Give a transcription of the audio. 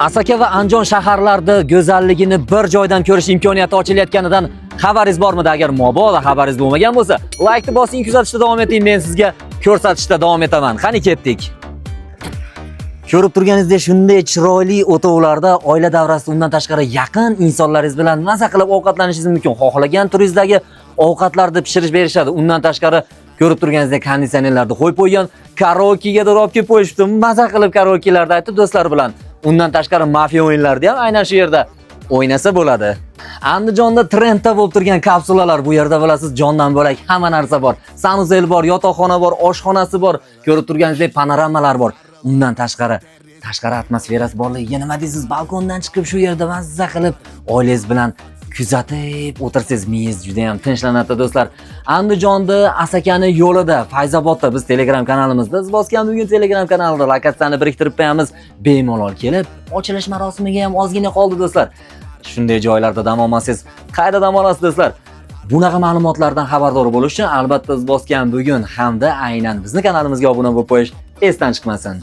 Asaka va Andijon shaharlarida go'zalligini bir joydan ko'rish imkoniyati ochilayotganidan xabaringiz bormidi? Agar mabodo xabaringiz bo'lmagan bo'lsa, laykni bosing, kuzatishda davom eting. Men sizga ko'rsatishda davom etaman. Qani ketdik. Ko'rib turganingizdek, shunday chiroyli o'tovlarda oila davrasida undan tashqari yaqin insonlaringiz bilan maza qilib ovqatlanishingiz mumkin. Xohlagan turingizdagi ovqatlarni pishirish berishadi. Undan tashqari ko'rib turganingizdek konditsionerlarni qo'yib qo'ygan, karaokega olib kelib qo'yishdi. Maza qilib karaokelarda aytib do'stlar bilan. Undan tashqari mafiya o'yinlarida ham aynan shu yerda o'ynasa bo'ladi. Andijonda trendda bo'lib turgan kapsulalar, bu yerda bilasiz, jondan bo'lak hamma narsa bor. Sanuzel bor, yotoqxona bor, oshxonasi bor, ko'rib turganingizdek panoramalar bor. Undan tashqari atmosferasi borligiga nima deysiz? Balkondan chiqib shu yerda mazza qilib oilangiz bilan kuzatib o'tirsangiz, miyangiz juda ham tinchlanadi do'stlar. Andijonda Asakani yo'lida, Fayzobodda biz Telegram kanalimizda, biz bosgan bugun Telegram kanalida lokatsiyani biriktirib qo'yamiz. Bemalol kelib, ochilish marosimiga ham ozgina qoldi do'stlar. Shunday joylarda dam olmasangiz, qayerda dam olasiz do'stlar? Bunaqa ma'lumotlardan xabardor bo'lish uchun albatta biz bosgan bugun hamda aynan bizning kanalimizga obuna bo'lib qo'yish esdan chiqmasin.